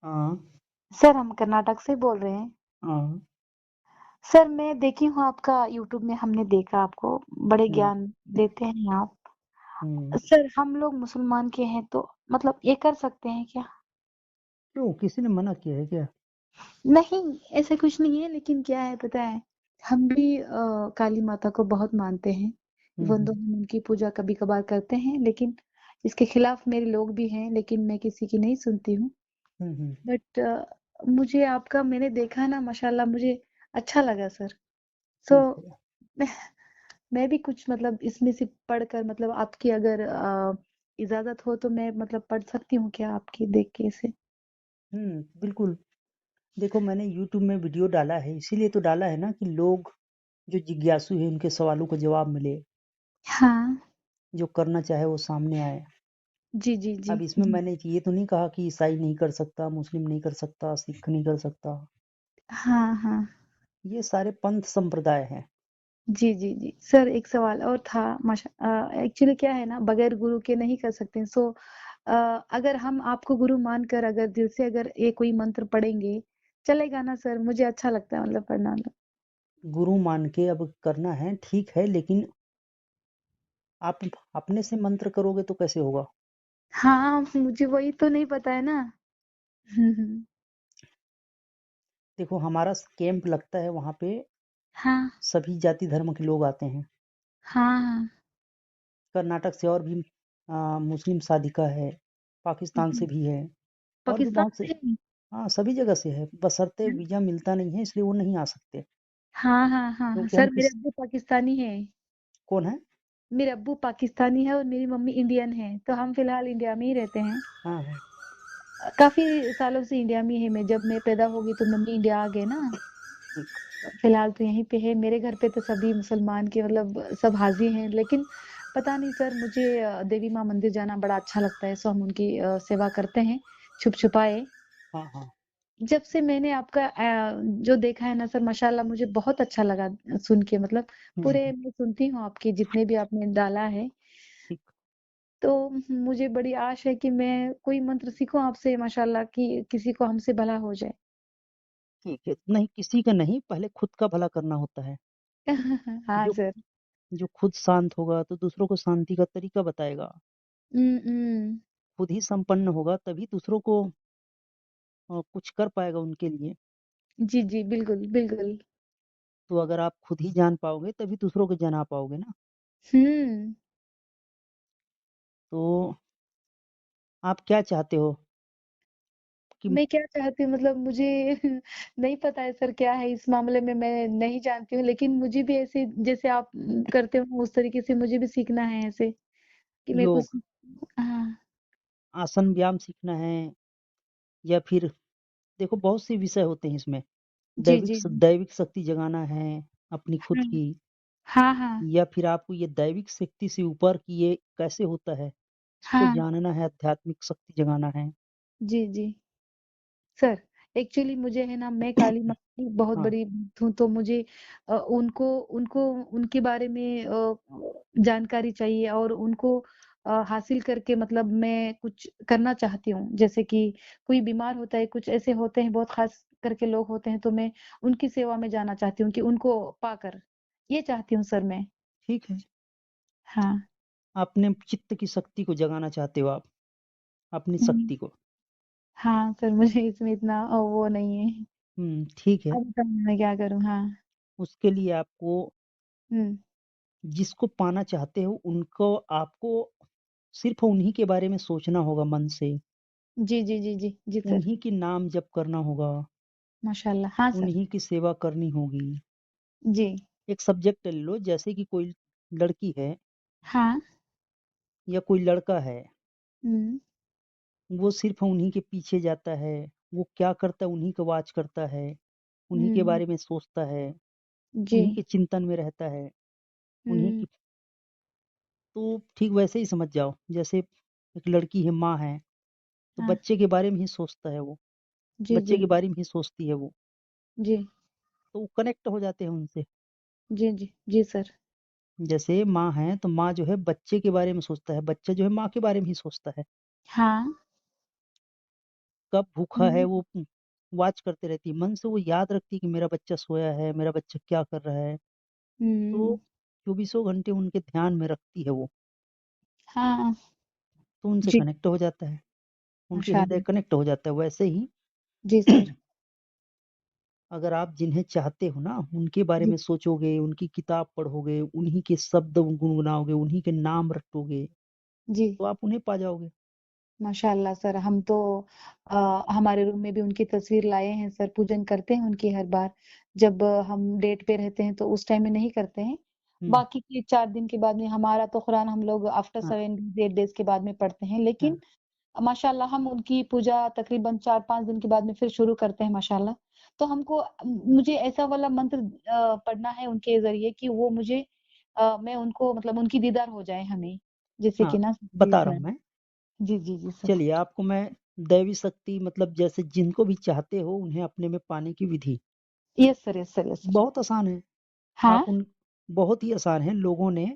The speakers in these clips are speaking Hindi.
हाँ, सर हम कर्नाटक से बोल रहे हैं। हाँ, सर मैं देखी हूँ आपका यूट्यूब में हमने देखा आपको, बड़े हुँ, ज्ञान देते हैं आप। हुँ। सर हम लोग मुसलमान के हैं तो मतलब ये कर सकते हैं क्या? क्यों किसी ने मना किया है क्या? नहीं, ऐसा कुछ नहीं है लेकिन क्या है पता है, हम भी काली माता को बहुत मानते हैं। हुँ, इवन दो हुँ, हम उनकी पूजा कभी-कभार करते हैं लेकिन इसके खिलाफ मेरे लोग भी हैं लेकिन मैं किसी की नहीं सुनती हूँ। हुँ, हुँ। बट मुझे आपका मैंने देखा ना माशाल्लाह मुझे अच्छा लगा सर। सो ठीक है। मैं मैं भी कुछ मतलब इसमें से पढ़कर मतलब आपकी अगर इजाज़त हो तो मैं मतलब पढ़ सकती हूँ क्या आपकी देख के इसे? बिल्कुल। देखो मैंने यूट्यूब में वीडियो डाला है, इसीलिए तो डाला है ना कि लोग जो जिज्ञासु हैं उनके सवालों का जवाब मिले, हाँ। जो करना चाहे वो सामने आए। जी, जी, जी, अब इसमें जी। मैंने ये तो नहीं कहा कि ईसाई नहीं कर सकता, मुस्लिम नहीं कर सकता, सिख नहीं कर सकता। हाँ, हाँ। ये सारे पंथ संप्रदाय हैं। जी, जी, जी। सर एक सवाल और था एक्चुअली क्या है ना बगैर गुरु के नहीं कर सकते सो अ, अगर हम आपको गुरु मानकर अगर दिल से अगर ये कोई मंत्र पढ़ेंगे, चलेगा ना सर? मुझे अच्छा लगता है मतलब पढ़ना मतलब। गुरु मान के अब करना है, ठीक है, लेकिन आप अपने से मंत्र करोगे तो कैसे होगा? हाँ, मुझे वही तो नहीं पता है ना। हुँ, हुँ। देखो हमारा कैंप लगता है वहाँ पे हाँ, सभी जाति धर्म के लोग आते हैं। हाँ, हाँ। कर्नाटक से और भी मुस्लिम साधिका है, पाकिस्तान से हुँ, भी है और भी पाकिस्तान बहुत से। से ही? हाँ, सभी जगह से है, बशर्ते हुँ। वीज़ा मिलता नहीं है इसलिए वो नहीं आ सकते। हाँ, हाँ, हाँ, हाँ। क्योंकि हम सर मेरे किस अब्बू पाकिस्तानी हैं। कौन है? मेरे अब्बू पाकिस्तानी है और मेरी मम्मी इंडियन है, तो हम फिलहाल इंडिया में ही रहते हैं। हाँ, हाँ, काफ़ी सालों से इंडिया में ही है मैं जब मैं पैदा हो गई तो मम्मी इंडिया आ गए ना। ठीक। फिलहाल तो यहीं पे है। मेरे घर पे तो सभी मुसलमान के मतलब सब हाज़िर हैं, लेकिन पता नहीं सर मुझे देवी माँ मंदिर जाना बड़ा अच्छा लगता है, सो हम उनकी सेवा करते हैं, छुप-छुपाए। हाँ, हाँ। जब से मैंने आपका जो देखा है ना सर माशाल्लाह मुझे बहुत अच्छा लगा सुन के मतलब हुँ, पूरे हुँ, मैं सुनती हूँ आपके जितने भी आपने डाला है। ठीक, तो मुझे बड़ी आश है कि मैं कोई मंत्र सीखूँ आपसे माशाल्लाह कि किसी को हमसे भला हो जाए। ठीक है। नहीं, किसी का नहीं, पहले खुद का भला करना होता है। हाँ जो सर। जो खुद शांत होगा तो दूसरों को शांति का तरीका बताएगा। खुद ही संपन्न होगा तभी दूसरों को कुछ कर पाएगा उनके लिए। जी, जी, बिल्कुल, बिल्कुल। तो अगर आप खुद ही जान पाओगे तभी दूसरों को जना पाओगे ना। हुँ, तो आप क्या चाहते हो कि मैं क्या चाहती हूँ मतलब मुझे नहीं पता है सर क्या है इस मामले में मैं नहीं जानती हूँ, लेकिन मुझे भी ऐसे जैसे आप करते हो उस तरीके से मुझे भी सीखना है ऐसे कि मैं कुछ योग, हाँ। आसन व्यायाम सीखना है या फिर देखो बहुत से विषय होते हैं इसमें। जी, जी, जी। दैविक शक्ति जगाना है अपनी खुद हाँ, की, हाँ, हाँ, या फिर आपको ये दैविक शक्ति से ऊपर कि ये कैसे होता है, इसको हाँ। जानना है, आध्यात्मिक शक्ति जगाना है। जी, जी। सर, एक्चुअली मुझे है ना मैं काली माँ की बहुत हाँ, बड़ी भक्त हूँ तो मुझे उनको उनको उनके बारे में जानकारी चाहिए और उनको हासिल करके मतलब मैं कुछ करना चाहती हूँ। जैसे कि कोई बीमार होता है, कुछ ऐसे होते हैं बहुत ख़ास करके लोग होते हैं तो मैं उनकी सेवा में जाना चाहती हूँ कि उनको पाकर। ये चाहती हूँ सर मैं। ठीक है। हाँ। अपने चित्त की शक्ति को जगाना चाहते हो आप, अपनी हुँ। शक्ति को। हाँ, सर मुझे इसमें इतना वो नहीं है। ठीक है। अब बताइए मैं क्या करूँ? हाँ। उसके लिए आपको हुँ। जिसको पाना चाहते हो उनको आपको सिर्फ़ उन्हीं के बारे में सोचना होगा मन से, जी, जी, जी, जी। जी सर। उन्हीं के नाम जप करना होगा, माशाल्लाह। हाँ सर। उन्हीं की सेवा करनी होगी। जी। एक सब्जेक्ट ले लो जैसे कि कोई लड़की है हाँ। या कोई लड़का है, हुँ। वो सिर्फ़ उन्हीं के पीछे जाता है, वो क्या करता है उन्हीं का वॉच करता है, उन्हीं के हुँ। बारे में सोचता है, जी। उन्हीं के चिंतन में रहता है, उन्हीं हुँ। की। तो ठीक वैसे ही समझ जाओ, जैसे एक लड़की है, माँ है, तो हाँ। बच्चे के बारे में ही सोचता है वो, जी, बच्चे जी। के बारे में ही सोचती है वो, जी। तो वो कनेक्ट हो जाते हैं उनसे। जी, जी। जी सर। जैसे माँ है, तो माँ जो है बच्चे के बारे में सोचता है, बच्चा जो है माँ के बारे में ही सोचता है। हाँ। कब भूखा है हुँ, वो वॉच करते रहती है। मन से वो याद रखती है कि मेरा बच्चा सोया है, मेरा बच्चा क्या कर रहा है। तो हुँ, चौबीसों घंटे उनके ध्यान में रखती है वो, हाँ, तो उनसे जी, कनेक्ट हो जाता है, उनके हृदय माशाअल्लाह। कनेक्ट हो जाता है। वैसे ही जी सर, अगर आप जिन्हें चाहते हो ना, उनके बारे जी, में सोचोगे, उनकी किताब पढ़ोगे, उन्हीं के शब्द गुनगुनाओगे, उन्हीं के नाम रटोगे, जी। तो आप उन्हें पा जाओगे। माशाअल्लाह सर, हम तो हमारे रूम में भी उनकी तस्वीर लाए हैं सर, पूजन करते हैं उनकी हर बार। जब हम डेट पे रहते हैं तो उस टाइम में नहीं करते हैं। हुँ, बाकी के 4 दिन के बाद में हमारा तो कुरान हम लोग आफ्टर हाँ, 7 डेज़ 8 डेज़ के बाद में पढ़ते हैं। हाँ, लेकिन माशाअल्लाह हम उनकी पूजा तकरीबन 4-5 दिन के बाद में फिर शुरू करते हैं माशाअल्लाह। तो हमको मुझे ऐसा वाला मंत्र पढ़ना है उनके ज़रिए कि वो मुझे मैं उनको मतलब उनकी दीदार हो जाए हमें। जैसे हाँ, कि ना जी बता रहा हूँ सर। मैं। जी, जी, जी सर। चलिए आपको मैं दैवी शक्ति मतलब जैसे जिनको भी चाहते हो उन्हें अपने में पाने की विधि, yes sir, yes sir, yes sir. बहुत आसान है। हाँ। आप उन बहुत ही आसान है। लोगों ने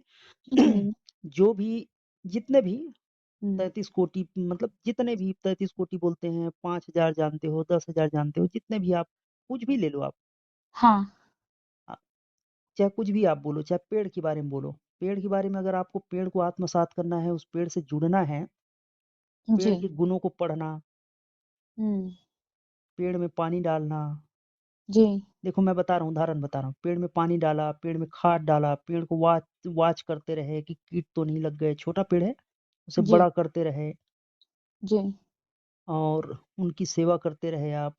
हुँ, जो भी जितने भी हुँ। 33 कोटि मतलब जितने भी 33 कोटि बोलते हैं, 5,000 जानते हो, 10,000 जानते हो, जितने भी आप कुछ भी ले लो आप। हाँ, अ, चाहे कुछ भी आप बोलो, चाहे पेड़ के बारे में बोलो। पेड़ के बारे में अगर आपको पेड़ को आत्मसात करना है, उस पेड़ से जुड़ना है, पेड़ जी। के गुणों को पढ़ना, हुँ, पेड़ में पानी डालना। जी, देखो मैं बता रहा हूँ, उदाहरण बता रहा हूँ। पेड़ में पानी डाला, पेड़ में खाद डाला, पेड़ को वॉच वॉच करते रहे कि कीट तो नहीं लग गए। छोटा पेड़ है, उसे जी, बड़ा करते रहे जी, और उनकी सेवा करते रहे आप।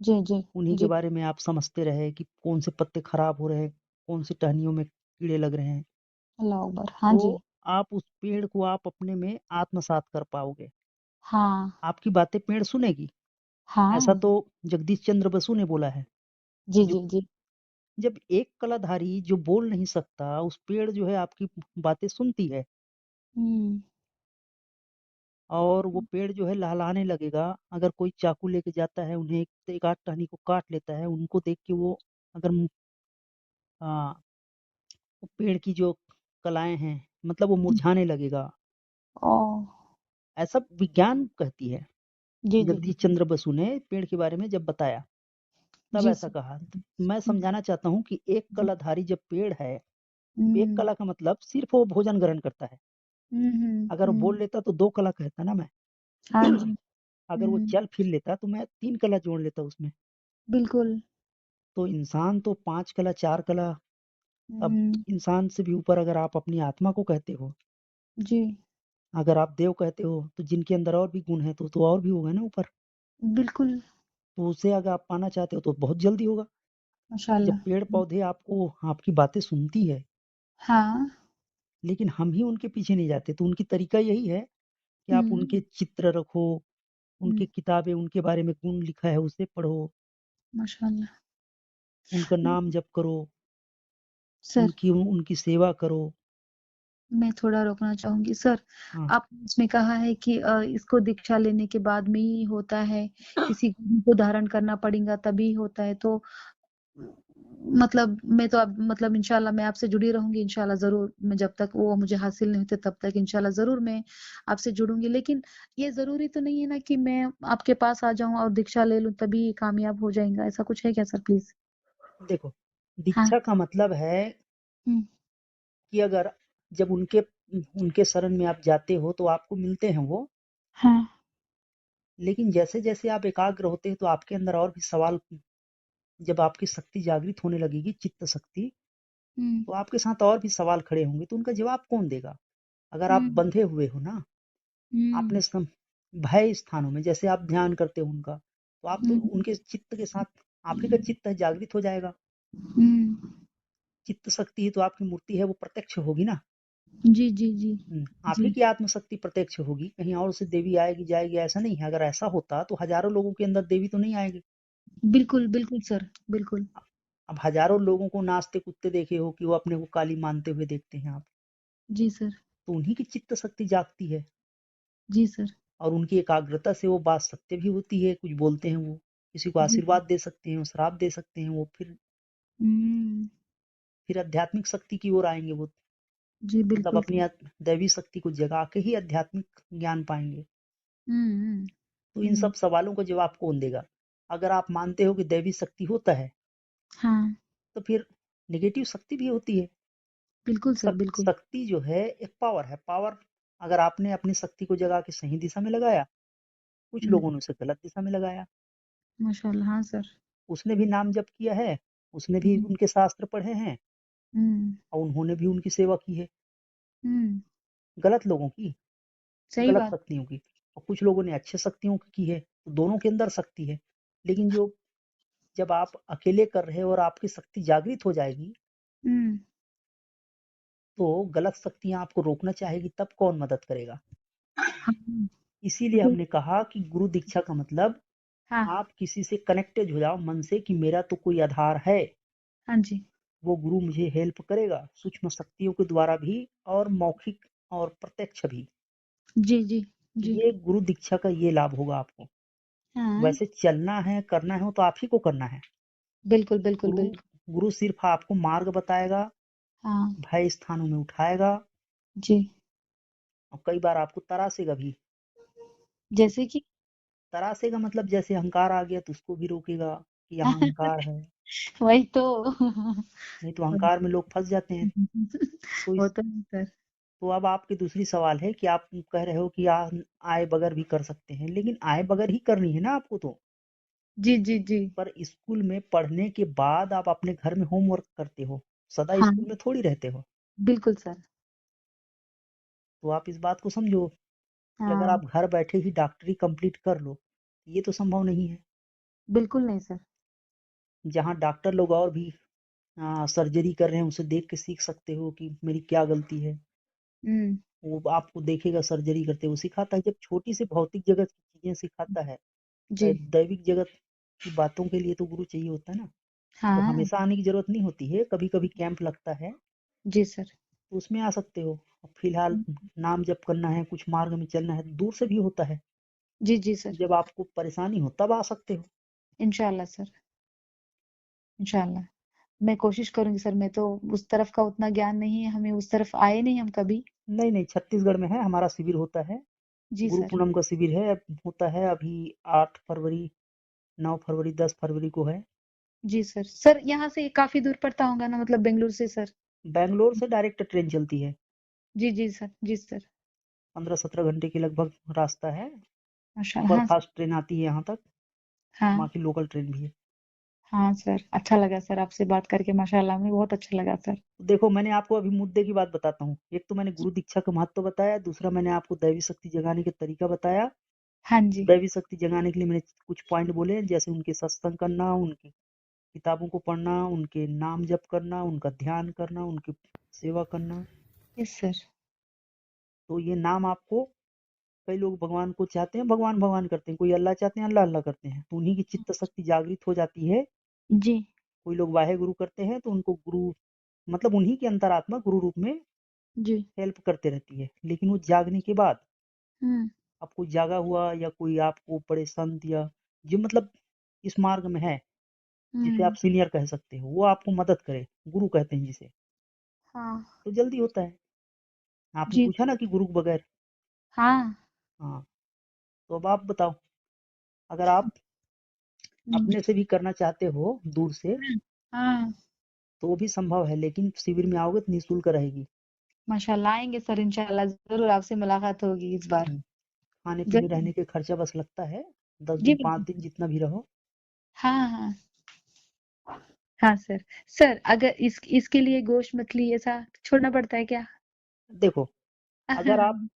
जी, जी, उन्हीं के जी। बारे में आप समझते रहे कि कौन से पत्ते खराब हो रहे हैं, कौन सी टहनियों में कीड़े लग रहे हैं। अल्लाह अकबर। हाँ तो जी। आप उस पेड़ को आप अपने में आत्मसात कर पाओगे। हाँ, आपकी बातें पेड़ सुनेगी। ऐसा हाँ। तो जगदीश चंद्र बसु ने बोला है। जी, जो जी, जी। जब एक कलाधारी जो बोल नहीं सकता, उस पेड़ जो है आपकी बातें सुनती है हुँ, और वो पेड़ जो है लहलहाने लगेगा। अगर कोई चाकू लेके जाता है, उन्हें एक आध टहनी को काट लेता है, उनको देख के वो अगर आ, वो पेड़ की जो कलाएं हैं मतलब वो जी। मुरझाने लगेगा। ओह! ऐसा विज्ञान कहती है। जी, जी, जगदीश चंद्र बसु ने पेड़ के बारे में जब बताया, तब जी ऐसा सर। कहा। तो मैं हुँ, समझाना चाहता हूँ कि एक जी। कलाधारी जब पेड़ है, एक हुँ, कला का मतलब सिर्फ वो भोजन ग्रहण करता है। हुँ, हुँ, अगर वो बोल हुँ। लेता तो दो कला कहता ना मैं। हाँ जी। अगर वो हुँ, चल फिर लेता तो मैं तीन कला जोड़ लेता उसमें। बिल्कुल। तो इंसान तो पांच कला, चार कला। अब हुँ, इंसान से भी ऊपर अगर आप अपनी आत्मा को कहते हो, जी, अगर आप देव कहते हो, तो जिनके अंदर और भी गुण है तो और भी होगा ना ऊपर। बिल्कुल, तो उसे अगर आप पाना चाहते हो तो बहुत जल्दी होगा। जब माशाअल्लाह। पेड़ हुँ, पौधे आपको आपकी बातें सुनती है, हाँ। लेकिन हम ही उनके पीछे नहीं जाते। तो उनकी तरीका यही है कि आप हुँ, उनके चित्र रखो, हुँ, उनकी किताबें, उनके बारे में गुण लिखा है उसे पढ़ो, माशाअल्लाह। उनका नाम जप करो, सर उनकी उनकी सेवा करो। मैं थोड़ा रोकना चाहूँगी। सर, हाँ, आपने इसमें कहा है कि इसको दीक्षा लेने के बाद में ही होता है, किसी गुरु को धारण करना पड़ेगा तभी होता है। तो मतलब मैं तो अब मतलब इंशाल्लाह मैं आपसे जुड़ी रहूँगी इंशाल्लाह ज़रूर। मैं जब तक वो मुझे हासिल नहीं होते तब तक इंशाल्लाह ज़रूर मैं आपसे जुड़ूँगी। लेकिन ये ज़रूरी तो नहीं है ना कि मैं आपके पास आ जाऊँ और दीक्षा ले लूँ तभी कामयाब हो जाएँगा, ऐसा कुछ है क्या सर प्लीज़? देखो, हाँ। दीक्षा का मतलब है हुँ। कि अगर जब उनके उनके शरण में आप जाते हो तो आपको मिलते हैं वो। हाँ। लेकिन जैसे-जैसे आप एकाग्र होते हैं तो आपके अंदर और भी सवाल, जब आपकी शक्ति जागृत होने लगेगी, चित्त शक्ति, हुँ। तो आपके साथ और भी सवाल खड़े होंगे, तो उनका जवाब कौन देगा? अगर आप हुँ, बंधे हुए हो ना, हुँ, आपने भय स्थानों में जैसे आप ध्यान करते हो उनका, तो आप तो हुँ, उनके चित्त के साथ, आप ही का चित्त है जागृत हो जाएगा। हुँ। चित्त शक्ति ही तो आपकी मूर्ति है, वो प्रत्यक्ष होगी ना। जी, जी, जी। आप ही जी। की आत्मशक्ति प्रत्यक्ष होगी, कहीं और से देवी आएगी जाएगी ऐसा नहीं है। अगर ऐसा होता तो हजारों लोगों के अंदर देवी तो नहीं आएगी। बिल्कुल, बिल्कुल सर, बिल्कुल। अब हजारों लोगों को नाचते कूदते देखे हो कि वो अपने को काली मानते हुए देखते हैं आप, जी सर, तो उन्हीं की चित्त शक्ति जागती है जी सर। और उनकी एकाग्रता से वो बात सत्य भी होती है। कुछ बोलते हैं वो, किसी को जी। आशीर्वाद दे सकते हैं, श्राप दे सकते हैं, वो हुँ। फिर आध्यात्मिक शक्ति की ओर आएंगे वो। जी, मतलब बिल्कुल अपनी सर। दैवी शक्ति को जगा के ही आध्यात्मिक ज्ञान पाएंगे। हुँ, हुँ। तो इन सब सवालों का जवाब कौन देगा? अगर आप मानते हो कि दैवी शक्ति होता है, हाँ, तो फिर नेगेटिव शक्ति भी होती है। बिल्कुल सर, बिल्कुल। शक्ति जो है एक पावर है। पावर, अगर आपने अपनी शक्ति को जगा के सही दिशा में लगाया, कुछ हुँ, लोगों ने उसे गलत दिशा में लगाया। माशाअल्लाह, हाँ सर। उसने भी नाम जप किया है, उसने भी हुँ, उनके शास्त्र पढ़े हैं, हुँ, और उन्होंने भी उनकी सेवा की है। हुँ, गलत लोगों की, सही गलत बात। शक्तियों की। और कुछ लोगों ने अच्छे शक्तियों की है, तो दोनों के अंदर शक्ति है। लेकिन जो, जब आप अकेले कर रहे हो और आपकी शक्ति जागृत हो जाएगी, हुँ, तो गलत शक्तियां आपको रोकना चाहेगी, तब कौन मदद करेगा? हाँ, इसीलिए बिल हमने कहा कि गुरु दीक्षा का मतलब, हाँ, आप किसी से कनेक्टेड हो जाओ मन से कि मेरा तो कोई आधार है, हाँ जी। वो गुरु मुझे हेल्प करेगा सूक्ष्म शक्तियों के द्वारा भी, और मौखिक और प्रत्यक्ष भी। जी, जी, जी। ये गुरु दीक्षा का ये लाभ होगा आपको। हाँ, वैसे चलना है, करना है, वो तो आप ही को करना है। बिल्कुल, बिल्कुल, गुरु बिल्कुल। गुरु सिर्फ आपको मार्ग बताएगा, हाँ, भय स्थानों में उठाएगा, जी। और कई बार आपको तरासेगा भी। जैसे कि तरासेगा मतलब जैसे अहंकार आ गया तो उसको भी रोकेगा कि यहाँ अहंकार है। वही तो। नहीं तो अहंकार में लोग फंस जाते हैं। तो इस होता है सर। तो अब आपकी दूसरी सवाल है कि आप कह रहे हो कि आए बगैर भी कर सकते हैं, लेकिन आए बगैर ही करनी है ना आपको तो। जी, जी, जी। पर स्कूल में पढ़ने के बाद आप अपने घर में होमवर्क करते हो, सदा हाँ, स्कूल में थोड़ी रहते हो। बिल्कुल सर। तो आप इस बात को समझो कि अगर हाँ, आप घर बैठे ही डॉक्टरी कंप्लीट कर लो, ये तो संभव नहीं है। बिल्कुल नहीं सर। जहाँ डॉक्टर लोग और भी सर्जरी कर रहे हैं, उसे देख के सीख सकते हो कि मेरी क्या गलती है। हुँ, वो आपको देखेगा सर्जरी करते हुए, सिखाता है। जब छोटी सी भौतिक जगत की चीजें सिखाता है, जी। दैविक जगत की बातों के लिए तो गुरु चाहिए होता है ना। वो हाँ, हमेशा आने की जरूरत नहीं होती है, कभी कभी कैंप लगता है, जी सर। तो उसमें आ सकते हो। फिलहाल नाम जप करना है, कुछ मार्ग में चलना है, दूर से भी होता है। जी, जी सर। जब आपको परेशानी हो तब आ सकते हो। इंशाअल्लाह सर, इंशाअल्लाह। मैं कोशिश करूँगी सर, मैं तो उस तरफ का उतना ज्ञान नहीं है, हमें उस तरफ आए नहीं हम कभी। नहीं नहीं, छत्तीसगढ़ में है, हमारा शिविर होता है। जी गुरु सर। पूनम का शिविर है, होता है अभी 8 फरवरी, 9 फरवरी, 10 फरवरी को है। जी सर। सर यहाँ से काफ़ी दूर पड़ता होगा ना, मतलब बेंगलुरु से सर? बैंगलोर से डायरेक्ट ट्रेन चलती है। जी, जी सर। जी सर। 15-17 घंटे के लगभग रास्ता है। माशाअल्लाह। सुपर हाँ, फास्ट ट्रेन आती है यहाँ तक, हाँ। बाकी लोकल ट्रेन भी है। हाँ सर, अच्छा लगा सर आपसे बात करके, माशाअल्लाह हमें बहुत अच्छा लगा सर। तो देखो, मैंने आपको अभी मुद्दे की बात बताता हूँ। एक तो मैंने गुरु दीक्षा का महत्व बताया, दूसरा मैंने आपको दैवी शक्ति जगाने के तरीका बताया। हाँ जी। दैवी शक्ति जगाने के लिए मैंने कुछ पॉइंट बोले, जैसे उनके सत्संग करना, उनकी किताबों को पढ़ना, उनके नाम जप करना, उनका ध्यान करना, उनकी सेवा करना। Yes sir. तो ये नाम आपको, कई लोग भगवान को चाहते हैं, भगवान भगवान करते हैं, कोई अल्लाह चाहते हैं, अल्लाह अल्लाह करते हैं, तो उन्हीं की चित्त शक्ति जागृत हो जाती है। जी। कोई लोग वाहे गुरु करते हैं, तो उनको गुरु, मतलब उन्हीं की अंतरात्मा गुरु रूप में जी। हेल्प करते रहती है। लेकिन वो जागने के बाद, हुँ, अब कोई जागा हुआ या कोई आपको बड़े संत, या जो मतलब इस मार्ग में है, जिसे आप हुँ। सीनियर कह सकते हो, वो आपको मदद करे, गुरु कहते हैं जिसे, हाँ। तो जल्दी होता है। आपने जी पूछा सर। ना कि गुरु के बगैर। हाँ। हाँ, तो अब आप बताओ, अगर आप हुँ, अपने से भी करना चाहते हो दूर से, हुँ। हाँ, तो वो भी संभव है, लेकिन शिविर में आओगे तो निःशुल्क रहेगी। माशाअल्लाह आएँगे सर, इंशाअल्लाह ज़रूर आपसे मुलाकात होगी इस बार। खाने पीने ज़रूर। रहने के खर्चा बस लगता है, दस जी, दिन पाँच बिल्कुल। दिन जितना भी रहो। हाँ, हाँ। हाँ सर। सर अगर इसके लिए गोश्त, मछली ऐसा छोड़ना पड़ता है क्या? देखो, अगर आप,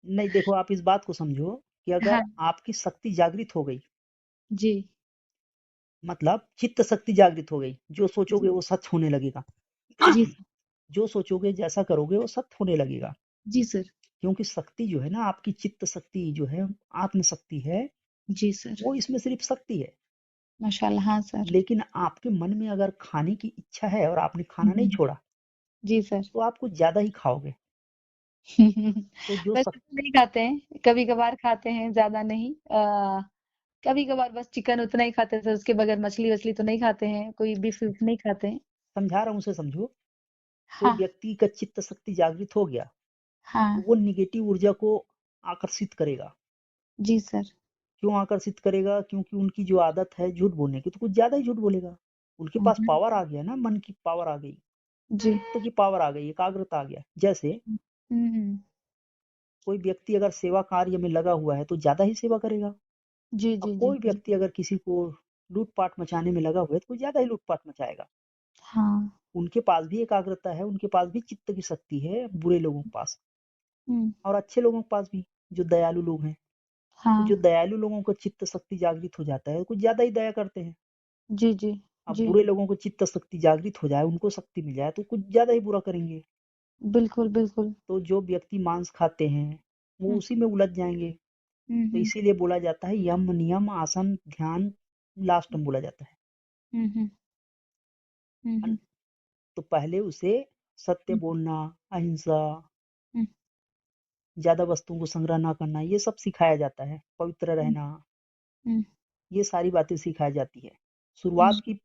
नहीं देखो, आप इस बात को समझो कि अगर हाँ, आपकी शक्ति जागृत हो गई, जी। मतलब चित्त शक्ति जागृत हो गई, जो जी, सोचोगे वो सच होने लगेगा। जी सर। जो सोचोगे जैसा करोगे वो सत्य होने लगेगा। जी सर। क्योंकि शक्ति जो है ना, आपकी चित्त शक्ति जो है, आत्म शक्ति है, जी सर। वो इसमें सिर्फ शक्ति है। माशाअल्लाह, हाँ सर। लेकिन आपके मन में अगर खाने की इच्छा है और आपने खाना नहीं हुँ, छोड़ा, जी सर। तो आप कुछ ज्यादा ही खाओगे। तो जो वैसे तो नहीं खाते हैं, कभी-कभार खाते हैं, ज़्यादा नहीं। कभी-कभार बस चिकन उतना ही खाते हैं सर, उसके बगैर मछली-वछली तो नहीं खाते हैं, कोई बीफ-वीफ नहीं खाते हैं। समझा रहा हूँ उसे समझो। तो हाँ, व्यक्ति का चित्त शक्ति जागृत हो गया, हाँ। तो वो निगेटिव ऊर्जा को आकर्षित करेगा। जी सर। क्यों आकर्षित करेगा? क्योंकि उनकी जो आदत है झूठ बोलने की, तो कुछ ज़्यादा ही झूठ बोलेगा। उनके पास हम्म, पावर आ गया ना, मन की पावर आ गई, जी। चित्त की पावर आ गई, एकाग्रता आ गया। जैसे हम्म, कोई व्यक्ति अगर सेवा कार्य में लगा हुआ है, तो ज़्यादा ही सेवा करेगा। जी और जी जी कोई जी। व्यक्ति अगर किसी को लूट-पाट मचाने में लगा हुआ है, तो कोई ज़्यादा ही लूट-पाट मचाएगा। हाँ। उनके पास भी एकाग्रता है, उनके पास भी चित्त की शक्ति है, बुरे लोगों के पास हम्म। और अच्छे लोगों के पास भी, जो दयालु लोग हैं। तो हाँ। जो दयालु लोगों को चित्त शक्ति जागृत हो जाता है, कुछ ज़्यादा ही दया करते हैं। जी जी अब जी। बुरे लोगों को चित्त शक्ति जागृत हो जाए, उनको शक्ति मिल जाए, तो कुछ ज़्यादा ही बुरा करेंगे। बिल्कुल बिल्कुल। तो जो व्यक्ति मांस खाते हैं, वो हम्म उसी में उलझ जाएँगे। तो हम्म इसीलिए बोला जाता है यम, नियम, आसन, ध्यान लास्ट में बोला जाता है। हम्म है ना? हम्म तो पहले उसे सत्य हम्म बोलना, अहिंसा, हम्म ज़्यादा वस्तुओं को संग्रह ना करना, ये सब सिखाया जाता है। पवित्र हम्म रहना, हम्म ये सारी बातें सिखाई जाती है। हम्म शुरुआत की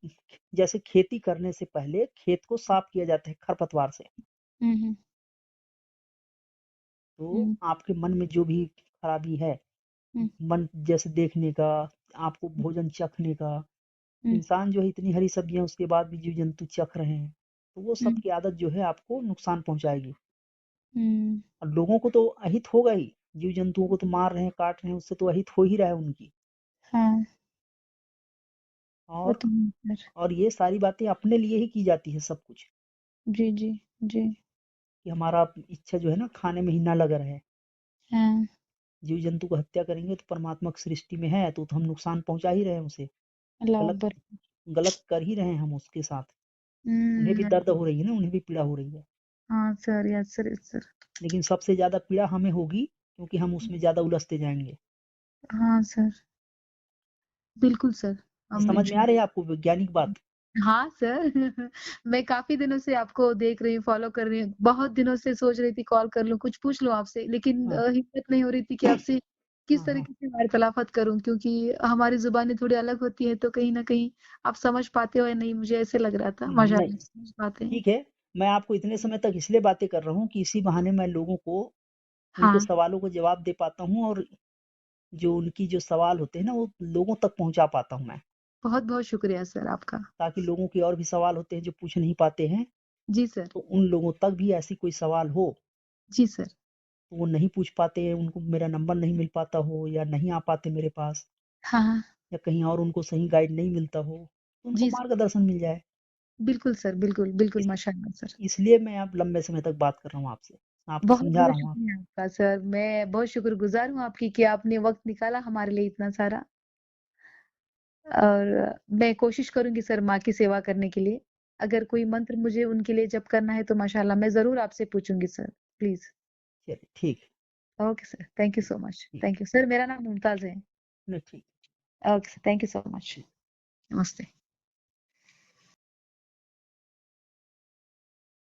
जैसे खेती करने से पहले खेत को साफ किया जाता है खरपतवार से। हम्म तो हम्म आपके मन में जो भी खराबी है, हम्म मन जैसे देखने का, आपको भोजन चखने का, हम्म इंसान जो है इतनी हरी सब्जियाँ उसके बाद भी जीव जंतु चख रहे हैं, तो वो सब हम्म की आदत जो है आपको नुकसान पहुंचाएगी। हम्म, और लोगों को तो अहित होगा ही, जीव जंतुओं को तो मार रहे हैं, काट रहे हैं, उससे तो अहित हो ही रहा है उनकी। हाँ। वो और तो है सर। और ये सारी बातें अपने लिए ही की जाती है सब कुछ, जी जी जी। कि हमारा इच्छा जो है ना खाने में ही ना लगा रहे। हाँ। जीव जंतु को हत्या करेंगे तो परमात्मा की सृष्टि में है, तो हम नुकसान पहुंचा ही रहे हैं उसे। अल्लाह गलत अकबर। गलत कर ही रहे हैं हम उसके साथ। उन्हें भी दर्द अल्लाह। हो रही है ना, उन्हें भी पीड़ा हो रही है। हाँ sir, yes sir, yes sir. लेकिन सबसे ज्यादा पीड़ा हमें होगी, क्योंकि हम उसमें ज्यादा उलझते जाएंगे। हाँ सर। बिल्कुल सर। ये हम समझ में आ रही है आपको वैज्ञानिक बात? हाँ सर। मैं काफी दिनों से आपको देख रही हूँ, फॉलो कर रही हूँ। बहुत दिनों से सोच रही थी कॉल कर लूं, कुछ पूछ लूं आपसे, लेकिन हाँ हिम्मत नहीं हो रही थी कि आपसे किस हाँ हाँ। तरीके से वार्तालाप करूं, क्योंकि हमारी जुबानें थोड़ी अलग होती है, तो कहीं ना कहीं आप समझ पाते हो या नहीं, मुझे ऐसे लग रहा था। नहीं, माशाल्लाह समझ पाते हैं। ठीक है। मैं आपको इतने समय तक इसलिए बातें कर रहा हूँ कि इसी बहाने मैं लोगों को उनके हाँ। सवालों को जवाब दे पाता हूँ, और जो उनकी जो सवाल होते हैं ना, वो लोगों तक पहुंचा पाता हूँ मैं। बहुत बहुत शुक्रिया सर आपका। ताकि लोगों के और भी सवाल होते हैं जो पूछ नहीं पाते हैं, जी सर। तो उन लोगों तक भी ऐसी कोई सवाल हो, जी सर। तो वो नहीं पूछ पाते हैं, उनको मेरा नंबर नहीं मिल पाता हो, या नहीं आ पाते मेरे पास, हाँ हाँ। या कहीं और उनको सही गाइड नहीं मिलता हो, तो उनको जी सर। मार्गदर्शन मिल जाए। बिल्कुल सर, बिल्कुल बिल्कुल, इस माशाल्लाह सर। इसलिए मैं अब लंबे समय तक बात कर रहा हूँ आपसे, आपको बहुत समझा बहुत रहा हूँ आप। शुक्रिया आपका सर, मैं बहुत शुक्रगुजार हूँ आपकी कि आपने वक्त निकाला हमारे लिए इतना सारा। और मैं कोशिश करूंगी सर माँ की सेवा करने के लिए। अगर कोई मंत्र मुझे उनके लिए जप करना है तो माशाल्लाह मैं जरूर आपसे पूछूंगी सर, प्लीज। चलिए ठीक okay sir, thank you so much. ठीक। थैंक यू सर, मेरा नाम मुमताज है। नहीं ठीक okay sir, thank you so much. ठीक। नमस्ते।